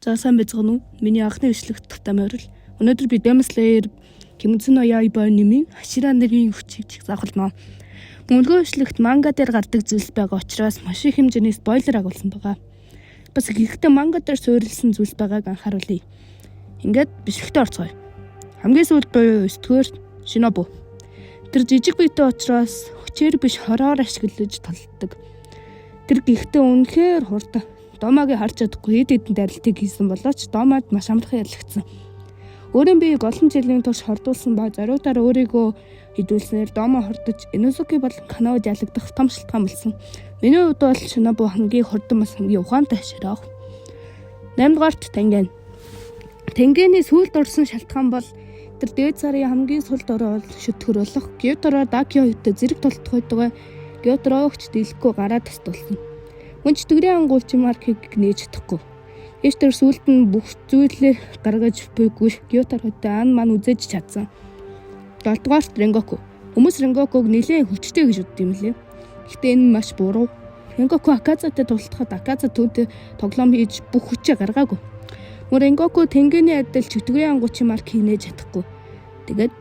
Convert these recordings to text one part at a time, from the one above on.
За сайн байцгаана уу? Миний анхны бичлэгт тамирал. Өнөөдөр би Demon Slayer Kimetsu no Yaiba нэмийн Hashira нэрийн хүчийг заахалнаа. Мөнгөө бичлэгт манга дээр гардаг зүйлс байгаа учраас маш их хэмжээний спойлер агуулсан байгаа. Бас ихэнхдээ манга дээр суурилсан зүйлс байгааг анхааруулъя. Ингээд бичлэгтээ орцгоё. Хамгийн сүүлд буюу 9-р Shinobu. Тэр жижиг биетэй учраас хүчээр биш хороор ашиглаж толддог. Тэр гихтээ үнэхээр хурдан. Домагийн харж чадахгүй хэд хэдэн дарилтыг хийсэн боловч Домад маш амархан ялагдсан. Өөрийн биеийг олон жилийн турш хордуулсан ба зориудаар өөрийгөө хідүүлснээр Дома хордож Inosuke болон Kanao-д ялагдах том шалтгаан болсон. Миний хувьд бол Shinobu хамгийн хурдан бас хамгийн ухаантай ашираа. 8-р Tengen. Tengen-ийн сүүлд орсон шалтгаан бол тэр дээд сарын хамгийн сүүлд ороод шүтгэр болох Gyutaro Dakyo хувьд зэрэг тулдах байдаг. Gyutaro-гч дийлэхгүй гараа тастуулсан. Мөн ч төгрийн ангуулчин маркийг нээж чадахгүй. Ээж тэр сүлд нь бүх зүйлээ гаргаж буйгүй Gyutaroтой ан ман үзэж чадсан. 7-р Rengoku. Хүмүүс Rengokug нэлээд хүчтэй гэж бодд юм лээ. Гэхдээ энэ маш буруу. Rengoku Akazaтай тулдахад Akaza түүнтэй тоглоом хийж бүх хүчээ гаргаагүй. Мөн Rengoku Tengen-ийн адил төгрийн ангуулчин маркийг нээж чадахгүй. Тэгээд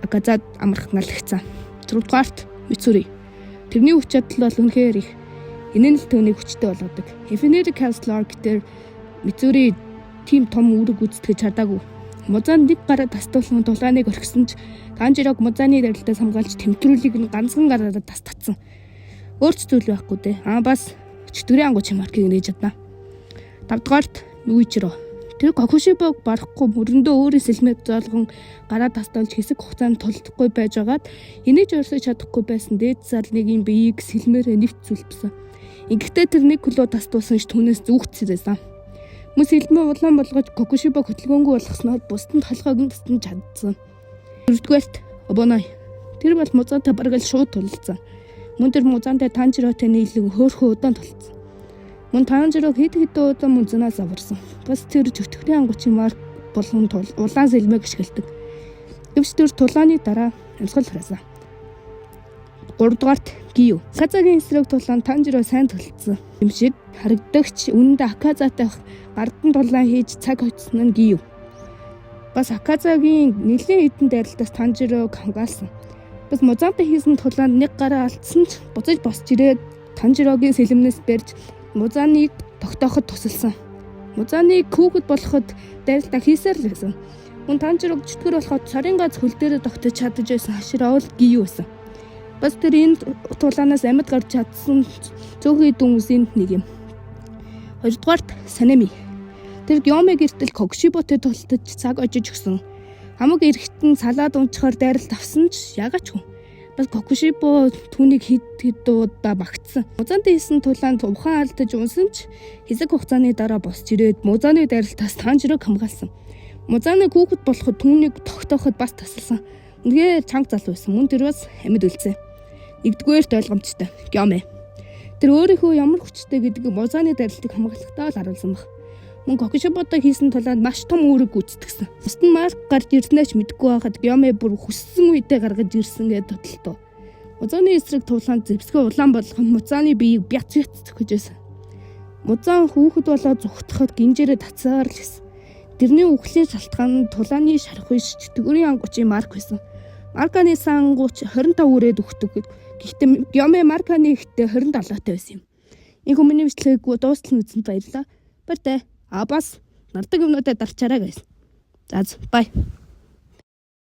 Akazад амархан налагцсан. 4-р Mitsuri. Тэрний хүч чадал бол үнэхээр их. Энэ нь л түүнийг хүчтэй болгодог. Infinity Castle Arc дээр Mitsuri тийм том үүрэг гүйцэтгэж чадаагүй. Музаанд нэг гараа тастуулсан тулааныг орхисон ч Tanjiro-г музааны дарилтаас хамгаалж тэмтрүүлийг нь ганцхан гараараа татсан. Өөрч зүйл байхгүй дээ. Бас чөтгөрийн ангуучин маркийг нээж чадна. 5-р Muichiro. Тэр Kokushibo-г барахгүй мөрөндөө өөрийн сэлмээр зоолгон гараа тастуулж хэсэг хугацаанд тулдахгүй байж байгаад энийг өрсөж чадахгүй байсан дээд салныгийн биеийг сэлмээр нэвт зүлбсэн. Ингэхдээ тэр нэг клоо тастуулсан ш түүнээс зүгтсэн байсан. Мөс сэлмээ улаан болгож Kokushibo хөтөлгөөнгүй болгосноор бусдад толгойг нь тасдан чадсан. 4-р Obonoi. Тэр бол музаантай бараг л шууд тулалцсан. Мөн тэр музаантай Tanjiro-тэй нийлэн хөөрхөн удаан тулалцсан. Мөн Tanjiro хэд хэдэн удаан музанаас аварсан. Бас тэр чөтгөрийн ангуучин марк болон улаан сэлмэг ашигладаг. Гэвч тэр тулааны дараа амьсгал хараасан. 3-р Giyu. Akazaгийн эсрэг тулаан Tanjiro сайн тулалцсан юм шиг харагдагч үнэндээ Akazатай гардан тулаан хийж цаг хоцсон нь Giyu. Бас Akazaгийн нэлийн хэдэн дайралтаас Tanjiro-г хамгаалсан. Бас музаантай хийсэн тулаанд нэг гараа алдсан ч буцаж босч ирээд Tanjiro-гийн сэлмнээс барьж музааныг тогтооход тусалсан. Музааныг хүүхэд болоход дайралтаа хийсээр л байсан. Мөн Tanjiro-г чөтгөр болоход сарын гац хөл дээрээ тогтож чадаж байсан хашираа бол Giyu байсан. Бас тэр энэ тулаанаас амьд гарч чадсан цөөхөн хүмүүсийн нэг юм. 2-р Sanemi. Тэр Gyome гэртэл Kokushibo-тэй тултаж цаг ожиж өгсөн. Хамаг эрэхтэн салаад унчхаар дайралт авсан ч яагаад ч хүн. Бас Kokushibo түүнийг хэд удаа багтсан. Музаантай хийсэн тулаанд ухаан алдаж унсан ч хэсэг хугацааны дараа босч ирээд музааны дайралтаас Tanjiro-г хамгаалсан. Музааны хүүхэд болоход түүнийг тогтооход бас тасалсан. Үнэхээр чанга залуу байсан. Мөн тэр бас амьд үлдсэн. 1-р ойлгомжтой Gyome. Тэр өөрийнхөө ямар хүчтэй гэдгийг музааны дайралтыг хамгаалахдаа л харуулсан баг. Мөн Kokushibo-той хийсэн тулаанд маш том үүрэг гүйцэтгсэн. Бусд нь марк гарч ирснээр ч мэдгүй байхад Gyome бүр хүссэн үедээ гаргаж ирсэн гэдэг тодлоо. Музааны эсрэг тулаанд зэвсгээ улаан болгон музааны биеийг бяц зөхөж байсан. Музаан хүүхэд болоод зүгтхад гинжээрээ татсаар л байсан. Тэрний үхлийн шалтгаан нь тулааны шарх биш төгрийн ангуучин марк байсан. Марканы сангууч 25 үрээд өгдөг. Гэхдээ Gyome марканы ихтэй 27-тай байсан юм. Энэ хүмүүний бичлэгийг дуустал үзсэнд баярлалаа. Баяртай. Бас нардаг юмнуудаа дарчаарай guys. За бай.